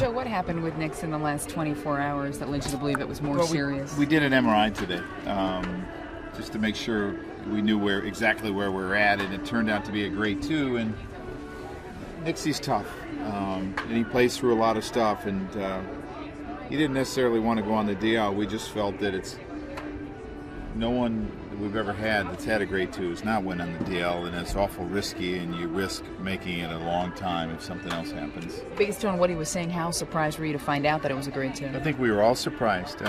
Joe, what happened with Nix in the last 24 hours that led you to believe it was more serious? We did an MRI today, just to make sure we knew exactly where we're at, and it turned out to be a grade 2. And Nixie's tough, and he plays through a lot of stuff, and he didn't necessarily want to go on the DL. We just felt that it's no one that we've ever had that's had a grade 2 is not went on the DL, and it's awful risky, and you risk making it a long time if something else happens. Based on what he was saying, how surprised were you to find out that it was a grade 2? I think we were all surprised,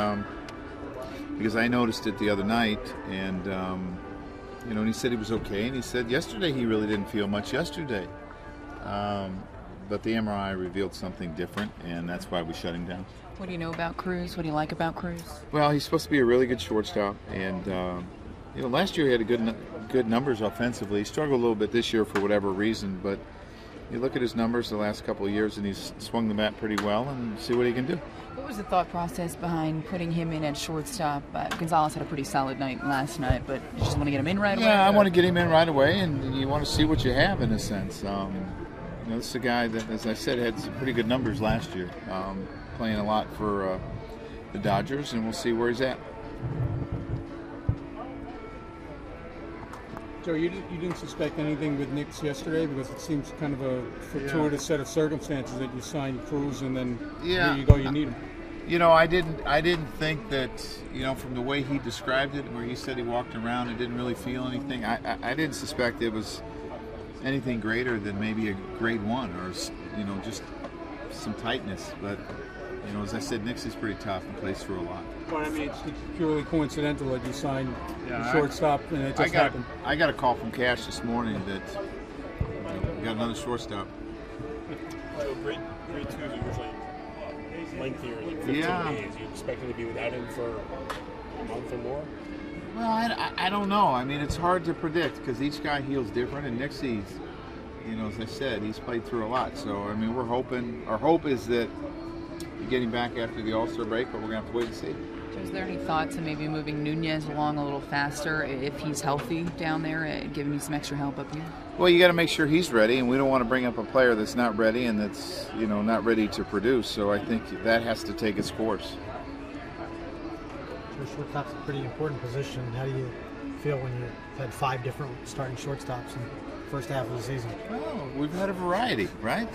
because I noticed it the other night, and and he said he was okay, and he said yesterday he really didn't feel much yesterday, but the MRI revealed something different, and that's why we shut him down. What do you know about Cruz? What do you like about Cruz? Well, he's supposed to be a really good shortstop, and last year he had good numbers offensively. He struggled a little bit this year for whatever reason, but you look at his numbers the last couple of years, and he's swung the bat pretty well, and see what he can do. What was the thought process behind putting him in at shortstop? Gonzalez had a pretty solid night last night, but you just want to get him in right away? Yeah, I want to get him in right away, and you want to see what you have in a sense. This is a guy that, as I said, had some pretty good numbers last year, playing a lot for the Dodgers, and we'll see where he's at. Joe, you didn't suspect anything with Nix yesterday, because it seems kind of a fortuitous set of circumstances that you signed Cruz and then here you go, you need him. I didn't think that, from the way he described it, where he said he walked around and didn't really feel anything, I didn't suspect it was anything greater than maybe a grade 1 or, just some tightness. But, as I said, Nix is pretty tough and plays through a lot. Well, I mean, it's purely coincidental that you signed the shortstop, and it just happened. I got a call from Cash this morning that we got another shortstop. So grade 2s are usually lengthier than 15 days. You expect to be without him for a month or more? Well, I don't know. I mean, it's hard to predict because each guy heals different, and Nixie's, as I said, he's played through a lot. So, I mean, we're hoping, our hope is that you get him back after the All-Star break, but we're going to have to wait and see. Is there any thoughts of maybe moving Nunez along a little faster if he's healthy down there, giving you some extra help up here? Well, you got to make sure he's ready, and we don't want to bring up a player that's not ready and that's, not ready to produce. So I think that has to take its course. Shortstop's a pretty important position. How do you feel when you had 5 different starting shortstops in the first half of the season? Well, we've had a variety, right?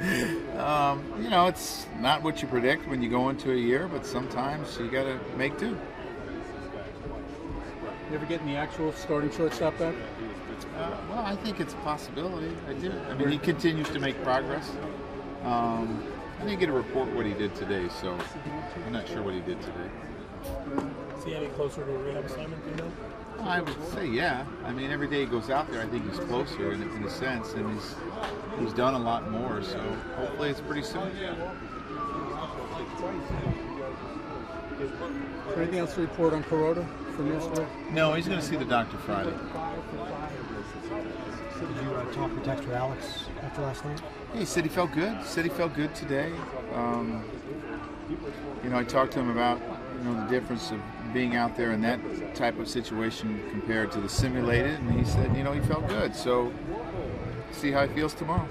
It's not what you predict when you go into a year, but sometimes you got to make do. You ever getting the actual starting shortstop back? Well, I think it's a possibility. I do. I mean, he continues to make progress. I didn't get a report what he did today, so I'm not sure what he did today. Is he any closer to a rehab assignment, do you know? I would say, yeah. I mean, every day he goes out there, I think he's closer in a sense, and he's done a lot more. So hopefully it's pretty soon. Is there anything else to report on Girardi from yesterday? No, he's going to see the doctor Friday. Did you talk or text with Alex after last night? Yeah, he said he felt good. He said he felt good today. I talked to him about the difference of being out there in that type of situation compared to the simulated, and he said he felt good. So see how he feels tomorrow.